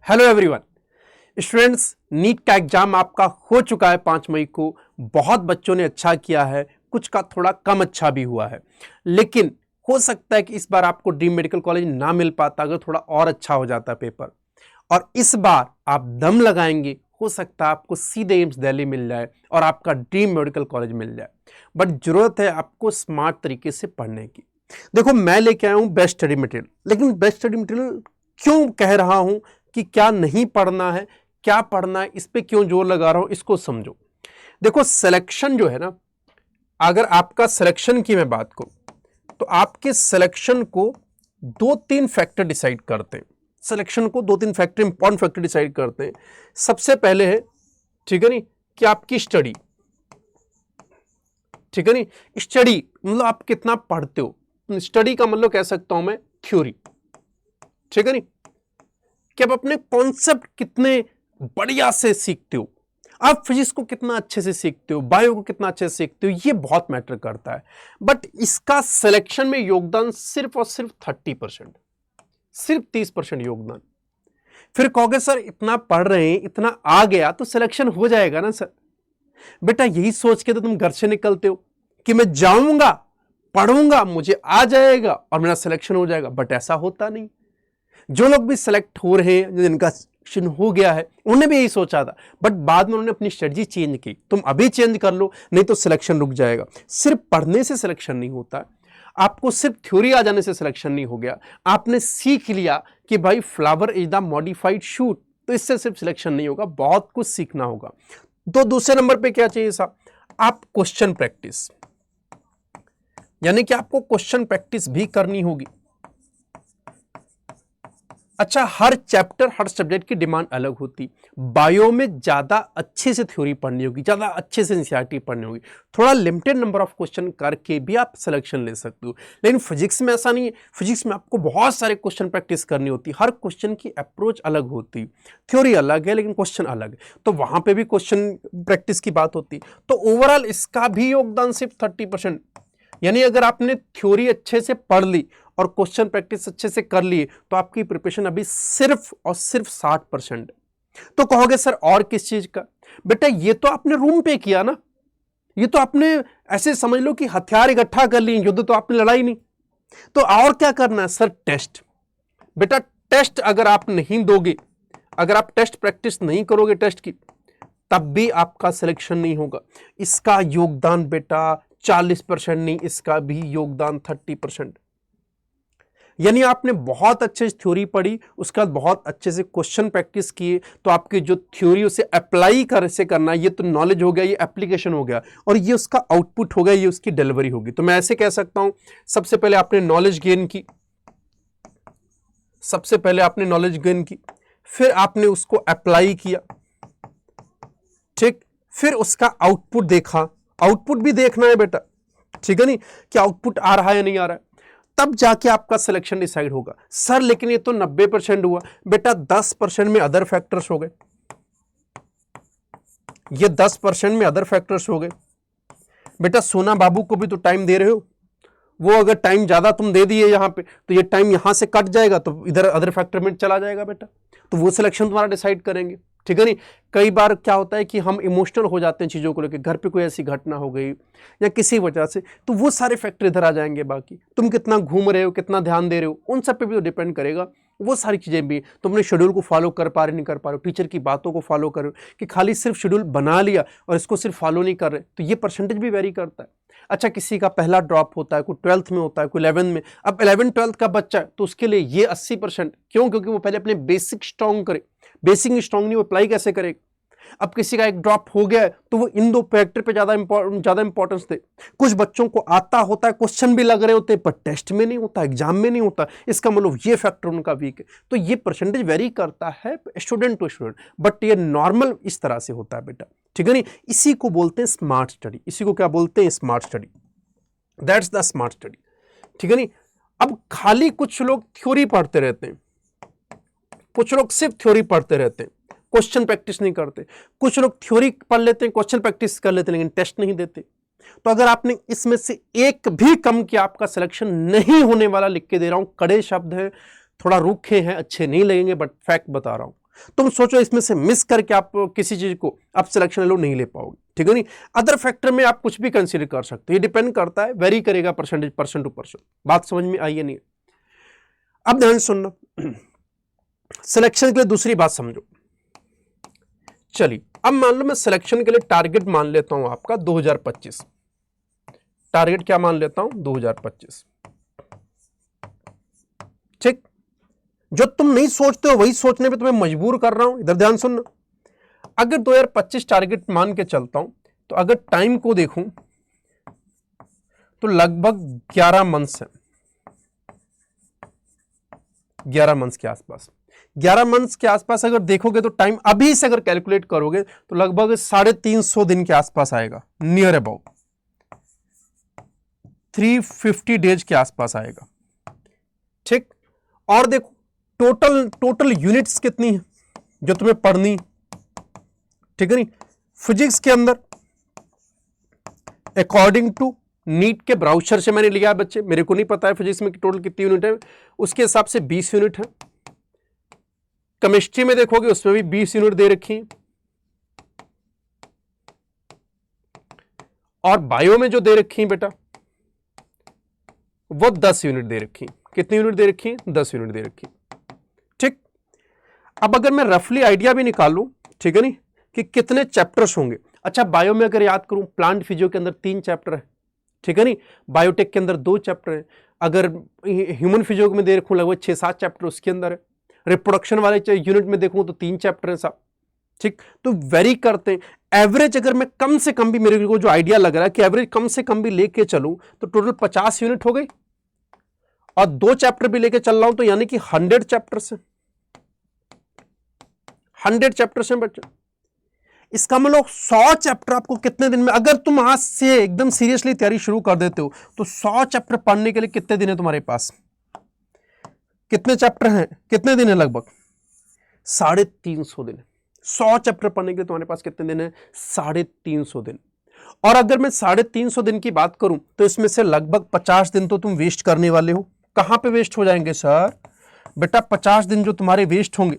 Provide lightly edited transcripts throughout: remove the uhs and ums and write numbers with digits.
Hello everyone students, NEET का exam आपका हो चुका है 5 मई को। बहुत बच्चों ने अच्छा किया है, कुछ का थोड़ा कम अच्छा भी हुआ है, लेकिन हो सकता है कि इस बार आपको ड्रीम मेडिकल कॉलेज ना मिल पाता अगर थोड़ा और अच्छा हो जाता पेपर। और इस बार आप दम लगाएंगे, हो सकता है आपको सीधे एम्स दिल्ली मिल जाए और आपका ड्रीम मेडिकल कॉलेज मिल जाए। बट जरूरत है आपको स्मार्ट तरीके से पढ़ने की। देखो, मैं लेके आया हूं बेस्ट स्टडी मटेरियल, लेकिन बेस्ट स्टडी मटेरियल क्यों कह रहा हूं कि क्या नहीं पढ़ना है, क्या पढ़ना है, इस पे क्यों जोर लगा रहा हूं, इसको समझो। देखो, सिलेक्शन जो है ना, अगर आपका सिलेक्शन की मैं बात करूं तो आपके सिलेक्शन को 2-3 फैक्टर डिसाइड करते हैं। सिलेक्शन को 2-3 फैक्टर, इंपॉर्टेंट फैक्टर डिसाइड करते हैं। सबसे पहले है, ठीक है नहीं, कि आपकी स्टडी, ठीक है नहीं, स्टडी मतलब आप कितना पढ़ते हो। स्टडी का मतलब कह सकता हूं मैं थ्योरी, ठीक है नहीं, कि आप अपने कॉन्सेप्ट कितने बढ़िया से सीखते हो, आप फिजिक्स को कितना अच्छे से सीखते हो, बायो को कितना अच्छे से सीखते हो, ये बहुत मैटर करता है। बट इसका सिलेक्शन में योगदान सिर्फ और सिर्फ 30%, सिर्फ 30% योगदान। फिर कहोगे सर इतना पढ़ रहे हैं, इतना आ गया तो सिलेक्शन हो जाएगा ना सर। बेटा, यही सोच के तो तुम घर से निकलते हो कि मैं जाऊंगा, पढ़ूंगा, मुझे आ जाएगा और मेरा सिलेक्शन हो जाएगा। बट ऐसा होता नहीं। जो लोग भी सिलेक्ट हो रहे हैं, जिनका सिलेक्शन हो गया है, उन्होंने भी यही सोचा था, बट बाद में उन्होंने अपनी स्ट्रेटजी चेंज की। तुम अभी चेंज कर लो, नहीं तो सिलेक्शन रुक जाएगा। सिर्फ पढ़ने से सिलेक्शन नहीं होता, आपको सिर्फ थ्योरी आ जाने से सिलेक्शन नहीं हो गया। आपने सीख लिया कि भाई flower is the modified shoot, तो इससे सिर्फ सिलेक्शन नहीं होगा, बहुत कुछ सीखना होगा। तो दूसरे नंबर पे क्या चाहिए साहब, आप क्वेश्चन प्रैक्टिस, यानी कि आपको क्वेश्चन प्रैक्टिस भी करनी होगी। अच्छा, हर चैप्टर, हर सब्जेक्ट की डिमांड अलग होती। बायो में ज्यादा अच्छे से थ्योरी पढ़नी होगी, ज्यादा अच्छे से एनसीईआरटी पढ़नी होगी। थोड़ा लिमिटेड नंबर ऑफ क्वेश्चन करके भी आप सिलेक्शन ले सकते हो। लेकिन फिजिक्स में ऐसा नहीं है। फिजिक्स में आपको बहुत सारे क्वेश्चन प्रैक्टिस करनी होती है, हर क्वेश्चन की अप्रोच अलग होती, थ्योरी अलग है लेकिन क्वेश्चन अलग है, तो वहां पर भी क्वेश्चन प्रैक्टिस की बात होती। तो ओवरऑल इसका भी योगदान सिर्फ 30%, यानी अगर आपने थ्योरी अच्छे से पढ़ ली और क्वेश्चन प्रैक्टिस अच्छे से कर लिए तो आपकी प्रिपरेशन अभी सिर्फ और सिर्फ 60%। तो कहोगे सर और किस चीज का? बेटा, ये तो आपने रूम पे किया ना, ये तो आपने ऐसे समझ लो कि हथियार इकट्ठा कर लिए, युद्ध तो आपने लड़ाई नहीं। तो और क्या करना है सर? टेस्ट। बेटा, टेस्ट अगर आप नहीं दोगे, अगर आप टेस्ट प्रैक्टिस नहीं करोगे टेस्ट की, तब भी आपका सिलेक्शन नहीं होगा। इसका योगदान बेटा 40% नहीं, इसका भी योगदान 30%। यानी आपने बहुत अच्छे से थ्योरी पढ़ी, उसके बाद बहुत अच्छे से क्वेश्चन प्रैक्टिस किए, तो आपकी जो थ्योरी उसे अप्लाई से करना, ये तो नॉलेज हो गया, ये एप्लीकेशन हो गया, और ये उसका आउटपुट हो गया, ये उसकी डिलीवरी होगी। तो मैं ऐसे कह सकता हूं, सबसे पहले आपने नॉलेज गेन की, सबसे पहले आपने नॉलेज गेन की, फिर आपने उसको अप्लाई किया, ठीक, फिर उसका आउटपुट देखा। आउटपुट भी देखना है बेटा, ठीक है नहीं, कि आउटपुट आ रहा है या नहीं आ रहा है, तब जाके आपका सिलेक्शन डिसाइड होगा। सर लेकिन ये तो 90% हुआ। बेटा, 10% में अदर फैक्टर्स हो गए, ये 10% में अदर फैक्टर्स हो गए। बेटा, सोना बाबू को भी तो टाइम दे रहे हो, वो अगर टाइम ज्यादा तुम दे दिए यहां पे, तो ये टाइम यहां से कट जाएगा, तो इधर अदर फैक्टर में चला जाएगा बेटा, तो वो सिलेक्शन तुम्हारा डिसाइड करेंगे, ठीक है नहीं। कई बार क्या होता है कि हम इमोशनल हो जाते हैं चीज़ों को लेकर, घर पे कोई ऐसी घटना हो गई या किसी वजह से, तो वो सारे फैक्टर इधर आ जाएंगे। बाकी तुम कितना घूम रहे हो, कितना ध्यान दे रहे हो, उन सब पे भी तो डिपेंड करेगा। वो सारी चीज़ें भी, तुम अपने शेड्यूल को फॉलो कर पा रहे नहीं कर पा रहे हो, टीचर की बातों को फॉलो कर रहे हो, कि खाली सिर्फ शेड्यूल बना लिया और इसको सिर्फ फॉलो नहीं कर रहे, तो ये परसेंटेज भी वेरी करता है। अच्छा, किसी का पहला ड्रॉप होता है, कोई 12th में होता है, कोई 11th में। अब 11th-12th का बच्चा है तो उसके लिए ये 80%, क्यों? क्योंकि वो पहले अपने बेसिक स्ट्रॉन्ग करे। बेसिक स्ट्रॉन्ग नहीं, वो अप्लाई कैसे करेगा? अब किसी का एक ड्रॉप हो गया है तो वो इन दो फैक्टर पे ज्यादा इंपॉर्टेंस दे। कुछ बच्चों को आता होता है, क्वेश्चन भी लग रहे होते हैं, पर टेस्ट में नहीं होता, एग्जाम में नहीं होता, इसका मतलब ये फैक्टर उनका वीक है। तो ये परसेंटेज वेरी करता है स्टूडेंट टू स्टूडेंट, बट ये नॉर्मल इस तरह से होता है बेटा, ठीक है नहीं। इसी को बोलते हैं स्मार्ट स्टडी, इसी को क्या बोलते हैं? Smart study, that's the smart study, ठीक है नहीं। अब खाली कुछ लोग थ्योरी पढ़ते रहते हैं, कुछ लोग सिर्फ थ्योरी पढ़ते रहते हैं, क्वेश्चन प्रैक्टिस नहीं करते। कुछ लोग थ्योरी पढ़ लेते हैं, क्वेश्चन प्रैक्टिस कर लेते हैं, लेकिन टेस्ट नहीं देते। तो अगर आपने इसमें से एक भी कम किया, आपका सिलेक्शन नहीं होने वाला। लिख के दे रहा हूं, कड़े शब्द हैं, थोड़ा रूखे हैं, अच्छे नहीं लगेंगे, बट फैक्ट बता रहा हूं। तुम सोचो इसमें से मिस करके आप किसी चीज को आप सिलेक्शन लो नहीं ले पाओगे, ठीक है नहीं। अदर फैक्टर में आप कुछ भी कंसीडर कर सकते हो, ये डिपेंड करता है, वेरी करेगा परसेंटेज, पर्सन टू पर्सन। बात समझ में आई है नहीं? अब ध्यान सुनना, सिलेक्शन के लिए दूसरी बात समझो। चलिए अब मान लो मैं सिलेक्शन के लिए टारगेट मान लेता हूं आपका 2025, टारगेट क्या मान लेता हूं 2025, ठीक। जो तुम नहीं सोचते हो वही सोचने पे तुम्हें मजबूर कर रहा हूं, इधर ध्यान सुनना। अगर 2025 टारगेट मान के चलता हूं तो अगर टाइम को देखूं तो लगभग 11 मंथ्स है, 11 मंथ्स के आसपास। 11 मंथ्स के आसपास अगर देखोगे तो टाइम अभी से अगर कैलकुलेट करोगे तो लगभग 350 दिन के आसपास आएगा, नियर अबाउट 350 डेज के आसपास आएगा, ठीक। और देखो टोटल यूनिट्स कितनी है जो तुम्हें पढ़नी, ठीक है नहीं। फिजिक्स के अंदर अकॉर्डिंग टू नीट के ब्राउचर से मैंने लिया बच्चे, मेरे को नहीं पता है फिजिक्स में टोटल कितनी यूनिट है, उसके हिसाब से 20 यूनिट है। केमिस्ट्री में देखोगे उसमें भी 20 यूनिट दे रखी है, और बायो में जो दे रखी है बेटा वो 10 यूनिट दे रखी। कितनी यूनिट दे रखी है? 10 यूनिट दे रखी, ठीक। अब अगर मैं रफली आइडिया भी निकालूं, ठीक है नहीं, कि कितने चैप्टर्स होंगे। अच्छा बायो में अगर याद करूं, प्लांट फिजियो के अंदर 3 चैप्टर है, ठीक है नहीं, बायोटेक के अंदर 2 चैप्टर है, अगर ह्यूमन फिजियो में दे रखूं लगभग 6-7 चैप्टर उसके अंदर है, रिप्रोडक्शन वाले यूनिट में देखूं तो 3 चैप्टर है साहब, ठीक। तो वेरी करते हैं। एवरेज अगर मैं कम से कम भी, मेरे को जो आइडिया लग रहा है कि एवरेज कम से कम भी लेके चलूं तो टोटल 50 यूनिट हो गई, और 2 चैप्टर भी लेके चल रहा हूं तो यानी कि 100 चैप्टर्स हैं, 100 चैप्टर्स हैं बच्चे। इसका मतलब 100 चैप्टर आपको कितने दिन में, अगर तुम आज से एकदम सीरियसली तैयारी शुरू कर देते हो तो 100 चैप्टर पढ़ने के लिए कितने दिन है तुम्हारे पास? कितने चैप्टर हैं, कितने दिन है? लगभग 350 दिन। 100 चैप्टर पढ़ने के लिए तुम्हारे पास कितने दिन है? 350 दिन। और अगर मैं 350 दिन की बात करूं तो इसमें से लगभग 50 दिन तो तुम वेस्ट करने वाले हो। कहां पे वेस्ट हो जाएंगे सर? बेटा 50 दिन जो तुम्हारे वेस्ट होंगे,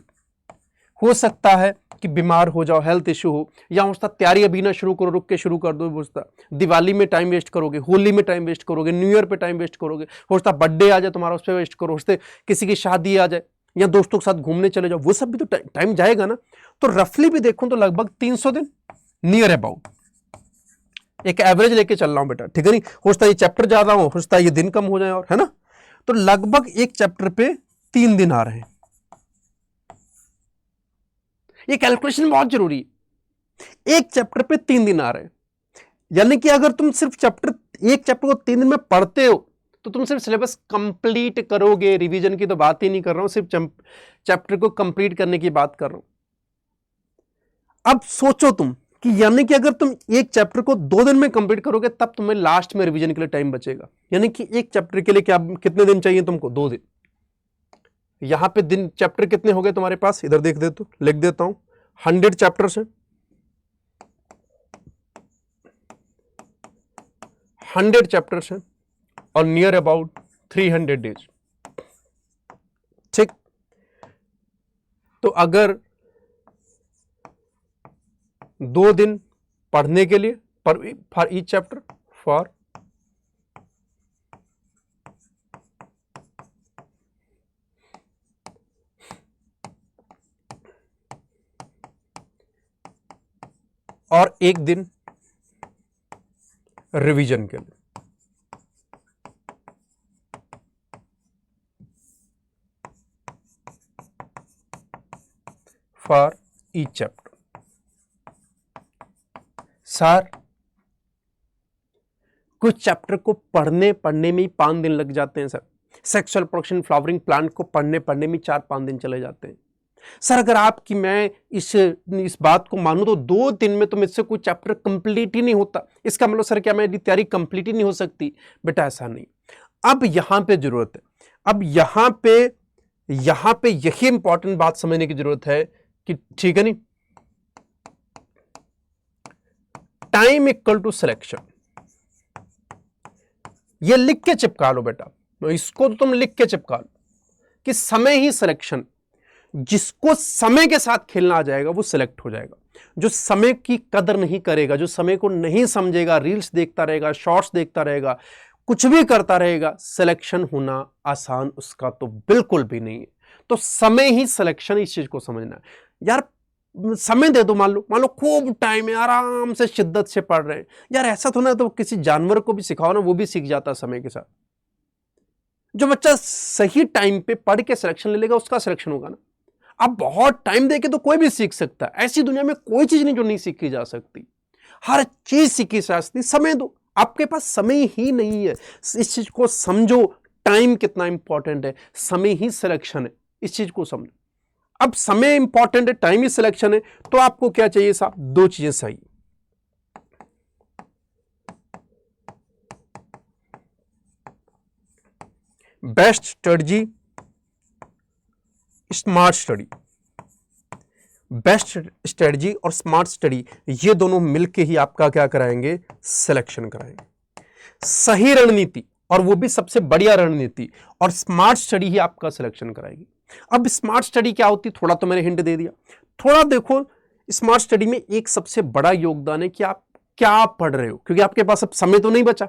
हो सकता है कि बीमार हो जाओ, हेल्थ इश्यू हो, या हो सकता तैयारी अभी ना शुरू करो, रुक के शुरू कर दो, हो सकता दिवाली में टाइम वेस्ट करोगे, होली में टाइम वेस्ट करोगे, न्यू ईयर पे टाइम वेस्ट करोगे, हो सकता बर्थडे आ जाए तुम्हारा उस पर वेस्ट करो, हो सकता किसी की शादी आ जाए या दोस्तों के साथ घूमने चले जाओ, वो सब भी तो टाइम जाएगा ना। तो रफली भी देखूं तो लगभग 300 दिन, नियर अबाउट एक एवरेज लेके चल रहा हूं बेटा, ठीक है नहीं। हो सकता है ये चैप्टर ज्यादा हो सकता है ये दिन कम हो जाए, और है ना। तो लगभग एक चैप्टर पे 3 दिन आ रहे हैं। ये कैलकुलेशन बहुत जरूरी है, एक चैप्टर पे 3 दिन आ रहे हैं, यानी कि अगर तुम सिर्फ एक चैप्टर को 3 दिन में पढ़ते हो तो तुम सिर्फ सिलेबस कंप्लीट करोगे, रिवीजन की तो बात ही नहीं कर रहा हूं, सिर्फ चैप्टर को कंप्लीट करने की बात कर रहा हूं। अब सोचो तुम कि यानी कि अगर तुम एक चैप्टर को 2 दिन में कंप्लीट करोगे तब तुम्हें लास्ट में रिवीजन के लिए टाइम बचेगा, यानी कि एक चैप्टर के लिए क्या कितने दिन चाहिए तुमको? 2 दिन। यहां पे दिन चैप्टर कितने हो गए तुम्हारे पास? इधर देख दे तो लिख देता हूं, 100 चैप्टर्स हैं, 100 चैप्टर्स हैं, और नियर अबाउट 300 डेज, ठीक। तो अगर 2 दिन पढ़ने के लिए फॉर ईच चैप्टर, फॉर और 1 दिन रिवीजन के लिए, फॉर ईच चैप्टर। सर कुछ चैप्टर को पढ़ने में ही 5 दिन लग जाते हैं sir. Sexual production flowering plant को पढ़ने में 4-5 दिन चले जाते हैं सर। अगर आपकी मैं इस बात को मानूं तो 2 दिन में तो मुझसे कोई चैप्टर कंप्लीट ही नहीं होता। इसका मतलब सर क्या मेरी तैयारी कंप्लीट ही नहीं हो सकती? बेटा ऐसा नहीं। अब यहां पे जरूरत है, अब यहां पे यही इंपॉर्टेंट बात समझने की जरूरत है कि ठीक है नहीं, टाइम इक्वल टू सिलेक्शन। ये लिख के चिपका लो बेटा, इसको तो तुम लिख के चिपका लो कि समय ही सिलेक्शन। जिसको समय के साथ खेलना आ जाएगा वो सिलेक्ट हो जाएगा। जो समय की कदर नहीं करेगा, जो समय को नहीं समझेगा, रील्स देखता रहेगा, शॉर्ट्स देखता रहेगा, कुछ भी करता रहेगा, सिलेक्शन होना आसान उसका तो बिल्कुल भी नहीं है। तो समय ही सिलेक्शन, इस चीज को समझना है यार। समय दे दो, मान लो खूब टाइम है, आराम से शिद्दत से पढ़ रहे हैं यार, ऐसा तो ना, तो किसी जानवर को भी सिखाओ ना, वो भी सीख जाता समय के साथ। जो बच्चा सही टाइम पे पढ़ के सिलेक्शन ले लेगा उसका सिलेक्शन होगा ना। अब बहुत टाइम देके तो कोई भी सीख सकता है, ऐसी दुनिया में कोई चीज नहीं जो नहीं सीखी जा सकती, हर चीज सीखी जा सकती। समय दो, आपके पास समय ही नहीं है, इस चीज को समझो। टाइम कितना इंपॉर्टेंट है, समय ही सिलेक्शन है, इस चीज को समझो। अब समय इंपॉर्टेंट है, टाइम ही सिलेक्शन है, तो आपको क्या चाहिए साहब? दो चीजें सही। Best strategy, smart study. Best strategy और स्मार्ट स्टडी, ये दोनों मिलके ही आपका क्या कराएंगे? सिलेक्शन कराएंगे। सही रणनीति, और वो भी सबसे बढ़िया रणनीति, और स्मार्ट स्टडी ही आपका सिलेक्शन कराएगी। अब स्मार्ट स्टडी क्या होती, थोड़ा तो मैंने हिंट दे दिया। थोड़ा देखो, स्मार्ट स्टडी में एक सबसे बड़ा योगदान है कि आप क्या पढ़ रहे हो, क्योंकि आपके पास अब समय तो नहीं बचा।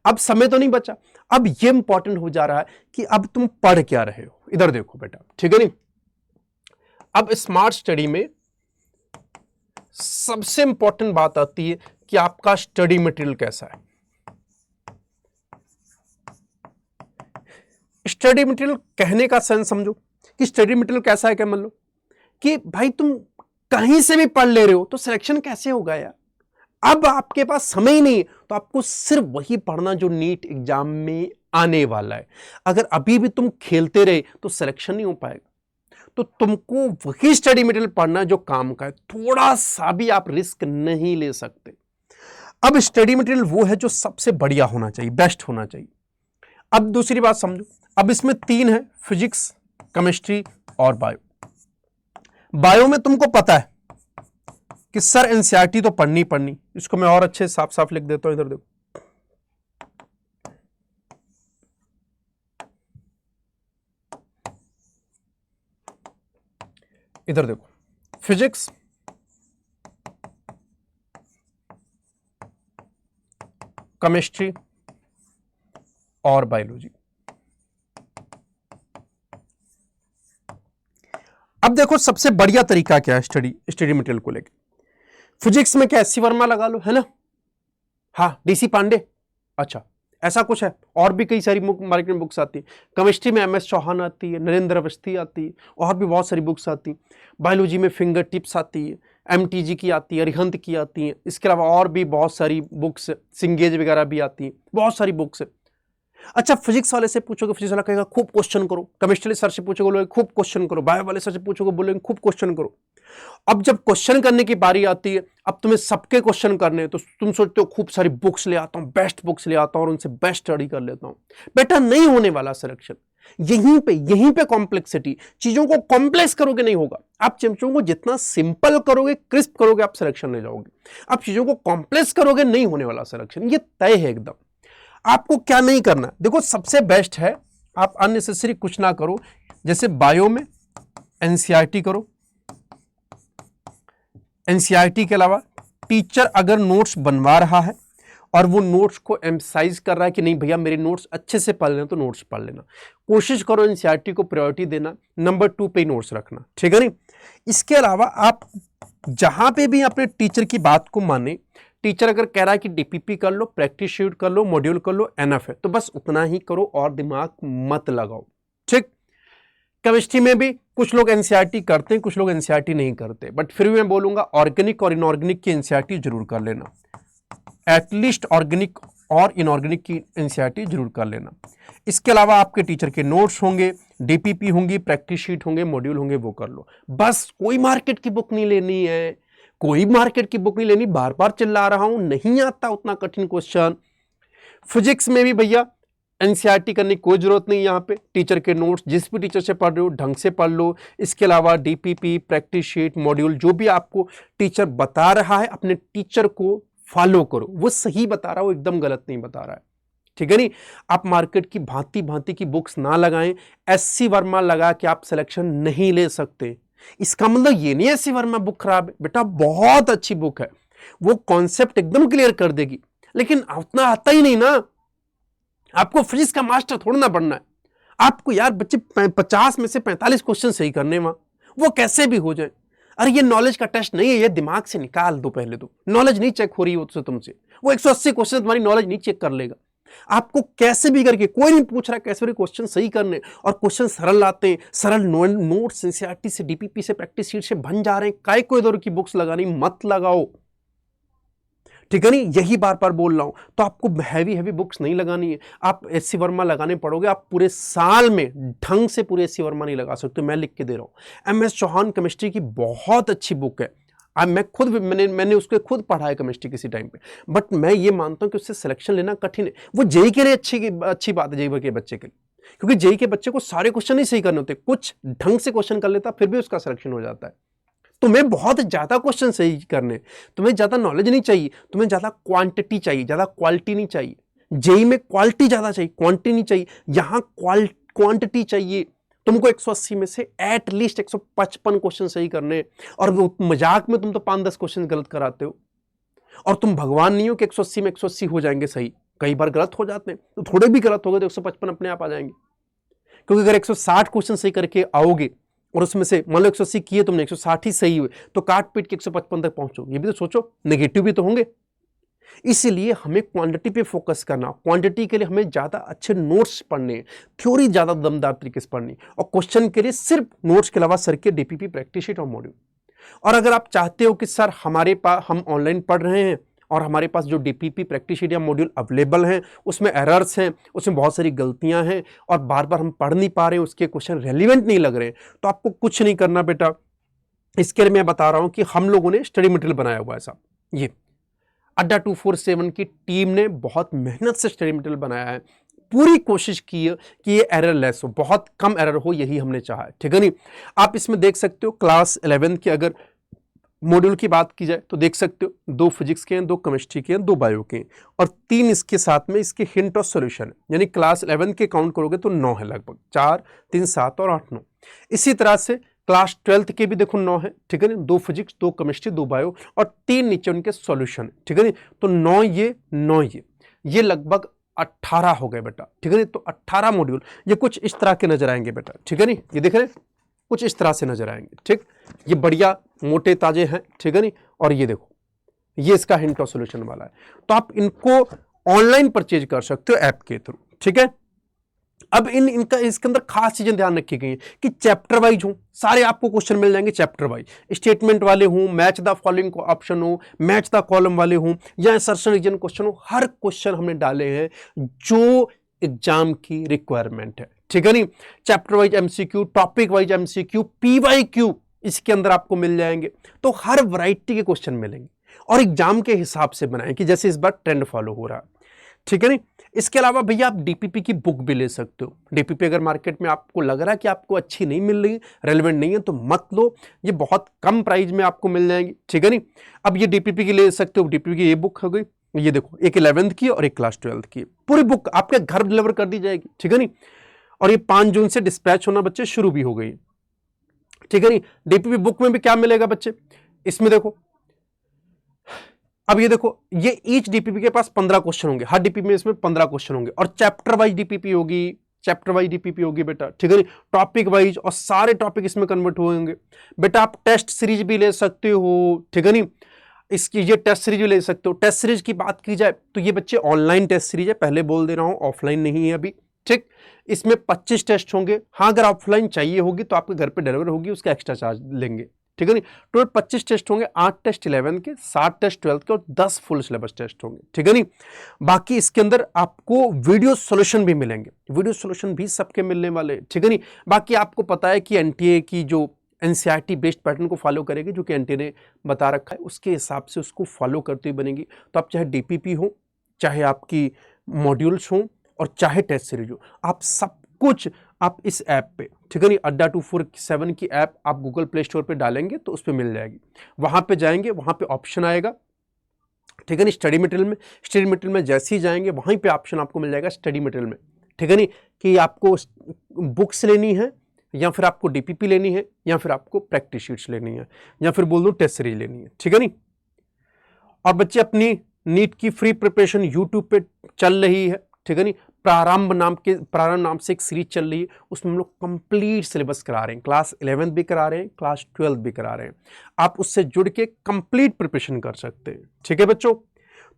अब समय तो नहीं बचा, अब ये इंपॉर्टेंट हो जा रहा है कि अब तुम पढ़ क्या रहे हो। इधर देखो बेटा, ठीक है नहीं। अब स्मार्ट स्टडी में सबसे इंपॉर्टेंट बात आती है कि आपका स्टडी मटेरियल कैसा है। स्टडी मटेरियल कहने का सेंस समझो कि स्टडी मटेरियल कैसा है। क्या मान लो कि भाई तुम कहीं से भी पढ़ ले रहे हो तो सिलेक्शन कैसे होगा यार। अब आपके पास समय ही नहीं, तो आपको सिर्फ वही पढ़ना जो नीट एग्जाम में आने वाला है। अगर अभी भी तुम खेलते रहे तो सिलेक्शन नहीं हो पाएगा। तो तुमको वही स्टडी मटेरियल पढ़ना जो काम का है, थोड़ा सा भी आप रिस्क नहीं ले सकते। अब स्टडी मटेरियल वो है जो सबसे बढ़िया होना चाहिए, बेस्ट होना चाहिए। अब दूसरी बात समझो, अब इसमें तीन है, फिजिक्स, केमिस्ट्री और बायो। बायो में तुमको पता है कि सर एनसीईआरटी तो पढ़नी पढ़नी, इसको मैं और अच्छे साफ साफ लिख देता हूं। इधर देखो, इधर देखो, फिजिक्स, केमिस्ट्री और बायोलॉजी। अब देखो सबसे बढ़िया तरीका क्या है स्टडी मटेरियल को लेकर। फिजिक्स में क्या एससी वर्मा लगा लो, है ना, हाँ डीसी पांडे, अच्छा ऐसा कुछ है। और भी कई सारी मार्केट में बुक्स आती है। केमिस्ट्री में एमएस चौहान आती है, नरेंद्र अवस्थी आती है, और भी बहुत सारी बुक्स आती हैं। बायोलॉजी में फिंगर टिप्स आती है, एमटीजी की आती है, अरिहंत की आती है। इसके अलावा और भी बहुत सारी बुक्स, सिंगेज वगैरह भी आती हैं, बहुत सारी बुक्स है। अच्छा, फिजिक्स वाले से पूछोगे, फिजिक्स वाला कहेगा खूब क्वेश्चन करो। केमिस्ट्री सर से पूछोगे, बोलोगे खूब क्वेश्चन करो। बायो वाले सर से पूछोगे, बोलोगे खूब क्वेश्चन करो। अब जब क्वेश्चन करने की बारी आती है, अब तुम्हें सबके क्वेश्चन करने हैं, तो तुम सोचते हो खूब सारी बुक्स ले आता हूं, बेस्ट बुक्स ले आता हूं और उनसे बेस्ट स्टडी कर लेता हूं। बेटा नहीं होने वाला सिलेक्शन। यहीं पे कॉम्प्लेक्सिटी, चीजों को कॉम्प्लेक्स करोगे नहीं होगा। आप चीजों को जितना सिंपल करोगे, क्रिस्प करोगे, आप सिलेक्शन ले जाओगे। आप चीजों को कॉम्प्लेक्स करोगे, नहीं होने वाला सिलेक्शन, ये तय है एकदम। आपको क्या नहीं करना, देखो सबसे बेस्ट है आप अननेसेसरी कुछ ना करो। जैसे बायो में एनसीईआरटी करो। एनसीईआरटी के अलावा टीचर अगर नोट्स बनवा रहा है और वो नोट्स को एम्फसाइज कर रहा है कि नहीं भैया मेरे नोट्स अच्छे से पढ़ लेना, तो नोट्स पढ़ लेना। कोशिश करो एनसीईआरटी को प्रायोरिटी देना, नंबर 2 पे नोट्स रखना, ठीक है नहीं। इसके अलावा आप जहां पे भी अपने टीचर की बात को माने, टीचर अगर कह रहा है कि डीपीपी कर लो, प्रैक्टिस शीट कर लो, मॉड्यूल कर लो, एनफ है, तो बस उतना ही करो और दिमाग मत लगाओ, ठीक। केमिस्ट्री में भी कुछ लोग एनसीईआरटी करते हैं, कुछ लोग एनसीईआरटी नहीं करते, बट फिर भी मैं बोलूंगा ऑर्गेनिक और इनऑर्गेनिक की एनसीईआरटी जरूर कर लेना। एटलीस्ट ऑर्गेनिक और इनऑर्गेनिक की एनसीईआरटी जरूर कर लेना। इसके अलावा आपके टीचर के नोट्स होंगे, डीपीपी होंगी, प्रैक्टिस शीट होंगे, मॉड्यूल होंगे, वो कर लो बस। कोई मार्केट की बुक नहीं लेनी है, कोई मार्केट की बुक नहीं लेनी। बार बार चिल्ला रहा हूं, नहीं आता उतना कठिन क्वेश्चन। फिजिक्स में भी भैया एनसीईआरटी करने की कोई जरूरत नहीं। यहाँ पे टीचर के नोट्स जिस भी टीचर से पढ़ रहे हो ढंग से पढ़ लो। इसके अलावा डीपीपी, प्रैक्टिस शीट, मॉड्यूल, जो भी आपको टीचर बता रहा है, अपने टीचर को फॉलो करो। वो सही बता रहा है, वो एकदम गलत नहीं बता रहा है, ठीक है नहीं। आप मार्केट की भांति भांति की बुक्स ना लगाएं, एससी वर्मा लगा के आप सिलेक्शन नहीं ले सकते। इसका मतलब ये नहीं एससी वर्मा बुक खराब है, बेटा बहुत अच्छी बुक है, वो कॉन्सेप्ट एकदम क्लियर कर देगी, लेकिन उतना आता ही नहीं ना। आपको फिजिक्स का मास्टर थोड़ा ना बनना है, आपको यार बच्चे 50 में से 45 क्वेश्चन सही करने, वहां वो कैसे भी हो जाए। अरे ये नॉलेज का टेस्ट नहीं है, ये दिमाग से निकाल दो पहले तो, नॉलेज नहीं चेक हो रही हो तुमसे, वो 180 क्वेश्चन तुम्हारी नॉलेज नहीं चेक कर लेगा। आपको कैसे भी करके, कोई नहीं पूछ रहा कैसे भी क्वेश्चन सही करने, और क्वेश्चन सरल लाते हैं, सरल नोट्स एनसीईआरटी से, डीपीपी से, प्रैक्टिस शीट से बन जा रहे हैं, काय कोई दौर की बुक्स लगानी मत लगाओ, ठीक है नहीं, यही बार बार बोल रहा हूं। तो आपको हैवी हैवी बुक्स नहीं लगानी है। आप एससी वर्मा लगाने पड़ोगे, आप पूरे साल में ढंग से पूरे एससी वर्मा नहीं लगा सकते, मैं लिख के दे रहा हूं। एमएस चौहान केमिस्ट्री की बहुत अच्छी बुक है, मैं खुद मैंने उसको खुद पढ़ा है केमिस्ट्री किसी टाइम पे, बट मैं ये मानता हूं कि उससे सिलेक्शन लेना कठिन है। वो जेई के लिए अच्छी बात है, जेई के बच्चे के लिए, क्योंकि जेई के बच्चे को सारे क्वेश्चन नहीं सही करने होते, कुछ ढंग से क्वेश्चन कर लेता फिर भी उसका सिलेक्शन हो जाता है। तुम्हें बहुत ज्यादा क्वेश्चन सही करने, तुम्हें ज्यादा नॉलेज नहीं चाहिए, तुम्हें ज्यादा क्वांटिटी चाहिए, ज्यादा क्वालिटी नहीं चाहिए। जेई में क्वालिटी ज्यादा चाहिए, क्वांटिटी नहीं चाहिए। यहां क्वांटिटी चाहिए। तुमको 180 में से एटलीस्ट 155 क्वेश्चन सही करने, और मजाक में तुम तो 5-10 क्वेश्चन गलत कराते हो, और तुम भगवान नहीं हो कि 180 में 180 हो जाएंगे सही, कई बार गलत हो जाते हैं, तो थोड़े भी गलत हो गए तो 155 अपने आप आ जाएंगे। क्योंकि अगर 160 क्वेश्चन सही करके आओगे और उसमें से मान लो 180 किए तुमने, 160 ही सही हुए, तो काट पीट के 155 तक पहुंचो, ये भी तो सोचो, नेगेटिव भी तो होंगे। इसीलिए हमें क्वांटिटी पे फोकस करना, क्वांटिटी के लिए हमें ज्यादा अच्छे नोट्स पढ़ने, थ्योरी ज्यादा दमदार तरीके से पढ़नी, और क्वेश्चन के लिए सिर्फ नोट्स के अलावा सर के डीपीपी, प्रैक्टिस शीट और मॉड्यूल। और अगर आप चाहते हो कि सर हमारे पास, हम ऑनलाइन पढ़ रहे हैं और हमारे पास जो डीपीपी, प्रैक्टिस शीट या मॉड्यूल अवेलेबल हैं उसमें एरर्स हैं, उसमें बहुत सारी गलतियां हैं, और बार बार हम पढ़ नहीं पा रहे हैं, उसके क्वेश्चन रेलिवेंट नहीं लग रहे हैं, तो आपको कुछ नहीं करना बेटा। इसके लिए मैं बता रहा हूं कि हम लोगों ने स्टडी मटेरियल बनाया हुआ है साहब, ये अड्डा 247 की टीम ने बहुत मेहनत से स्टडी मटेरियल बनाया है, पूरी कोशिश की है कि ये एरर लेस हो, बहुत कम एरर हो, यही हमने चाहा है, ठीक है नहीं। आप इसमें देख सकते हो क्लास 11 की अगर मॉड्यूल की बात की जाए तो देख सकते हो 2 फिजिक्स के हैं, 2 केमिस्ट्री के हैं, 2 बायो के हैं, और 3 इसके साथ में इसके हिंट और सॉल्यूशन है, यानी क्लास 11 के काउंट करोगे तो 9 है लगभग, 4, 3, 7 और 8, 9। इसी तरह से क्लास 12 के भी देखो 9 है, ठीक है नहीं, 2 फिजिक्स, 2 केमिस्ट्री, 2 बायो, और 3 नीचे उनके सॉल्यूशन है, ठीक है नहीं। तो 9 ये लगभग 18 हो गए बेटा, ठीक है नहीं। तो 18 मॉड्यूल ये कुछ इस तरह के नजर आएंगे बेटा, ठीक है नहीं, ये देख रहे हैं कुछ इस तरह से नजर आएंगे, ठीक, ये बढ़िया मोटे ताजे हैं, ठीक है नहीं। और ये देखो, ये इसका हिंट और सॉल्यूशन वाला है, तो आप इनको ऑनलाइन परचेज कर सकते हो ऐप के थ्रू, ठीक है। अब इनका इसके अंदर खास चीजें ध्यान रखी गई हैं कि चैप्टर वाइज हो, सारे आपको क्वेश्चन मिल जाएंगे चैप्टर वाइज, स्टेटमेंट वाले हो, मैच द फॉलोइंग ऑप्शन हो, मैच द कॉलम वाले हो, या इंसर्शन रीजन क्वेश्चन हो, हर क्वेश्चन हमने डाले हैं जो एग्जाम की रिक्वायरमेंट है, ठीक है नहीं। Chapter wise MCQ, topic wise MCQ, PYQ इसके अंदर आपको मिल जाएंगे, तो हर वैरायटी के क्वेश्चन मिलेंगे, और एग्जाम के हिसाब से बनाएं कि जैसे इस बार ट्रेंड फॉलो हो रहा है, ठीक है नहीं। इसके अलावा भैया आप डीपीपी की बुक भी ले सकते हो। डीपीपी अगर मार्केट में आपको लग रहा है कि आपको अच्छी नहीं मिल रही, रेलेवेंट नहीं है, तो मत लो, ये बहुत कम प्राइस में आपको मिल जाएंगी, ठीक है नहीं। अब ये डीपीपी की ले सकते हो, डीपीपी की ये बुक हो गई, ये देखो एक 11th की और एक क्लास 12th की, पूरी बुक आपके घर डिलीवर कर दी जाएगी, ठीक है नहीं। और ये 5 जून से डिस्पैच होना बच्चे शुरू भी हो गई, ठीक है नहीं। डीपीपी बुक में भी क्या मिलेगा बच्चे, इसमें देखो, अब ये देखो, ये ईच डीपीपी के पास 15 क्वेश्चन होंगे, हर डीपीपी में इसमें 15 क्वेश्चन होंगे, और चैप्टर वाइज डीपीपी होगी, चैप्टर वाइज डीपीपी होगी बेटा, ठीक है नहीं, टॉपिक वाइज, और सारे टॉपिक इसमें कन्वर्ट होंगे बेटा। आप टेस्ट सीरीज भी ले सकते हो, ठीक है नहीं, इसकी ये टेस्ट सीरीज भी ले सकते हो। टेस्ट सीरीज की बात की जाए तो ये बच्चे ऑनलाइन टेस्ट सीरीज है, पहले बोल दे रहा हूं, ऑफलाइन नहीं है अभी, ठीक। इसमें 25 टेस्ट होंगे, हाँ अगर ऑफलाइन चाहिए होगी तो आपके घर पे डिलीवर होगी, उसका एक्स्ट्रा चार्ज लेंगे, ठीक है नहीं। टोटल 25 टेस्ट होंगे, 8 टेस्ट 11 के, 7 टेस्ट 12 के, और 10 फुल सिलेबस टेस्ट होंगे, ठीक है नहीं। बाकी इसके अंदर आपको वीडियो सॉल्यूशन भी मिलेंगे, वीडियो सॉल्यूशन भी सबके मिलने वाले, ठीक है नहीं। बाकी आपको पता है कि एनटीए की जो एनसीईआरटी बेस्ड पैटर्न को फॉलो करेगी, जो कि एनटीए ने बता रखा है, उसके हिसाब से उसको फॉलो करते हुए बनेगी। तो आप चाहे डीपीपी हो, चाहे आपकी मॉड्यूल्स हो, और चाहे टेस्ट सीरीज हो, आप सब कुछ आप इस ऐप पे, ठीक है नहीं, अड्डा 247 की ऐप आप गूगल प्ले स्टोर पे डालेंगे तो उस पर मिल जाएगी। वहां पे जाएंगे, वहां पे ऑप्शन आएगा, ठीक है नहीं। स्टडी मटेरियल में जैसे ही जाएंगे वहीं पे ऑप्शन आपको मिल जाएगा स्टडी मटेरियल में, ठीक है नहीं, कि आपको बुक्स लेनी है या फिर आपको डीपीपी लेनी है या फिर आपको प्रैक्टिस शीट्स लेनी है या फिर बोल दो टेस्ट सीरीज लेनी है, ठीक है नहीं। और बच्चे अपनी नीट की फ्री प्रिपरेशन यूट्यूब पे चल रही है, ठीक है नहीं। प्रारंभ नाम से एक सीरीज चल रही है, उसमें हम लोग कंप्लीट सिलेबस करा रहे हैं, क्लास 11th भी करा रहे हैं, क्लास 12th भी करा रहे हैं। आप उससे जुड़ के कंप्लीट प्रिपरेशन कर सकते हैं, ठीक है बच्चों।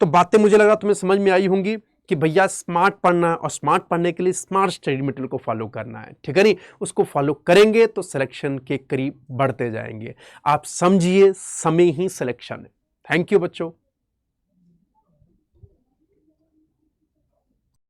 तो बातें मुझे लगा तुम्हें समझ में आई होंगी कि भैया स्मार्ट पढ़ना है और स्मार्ट पढ़ने के लिए स्मार्ट स्टडी मटेरियल को फॉलो करना है, ठीक है नहीं। उसको फॉलो करेंगे तो सिलेक्शन के करीब बढ़ते जाएंगे। आप समझिए समय ही सिलेक्शन है। थैंक यू बच्चों।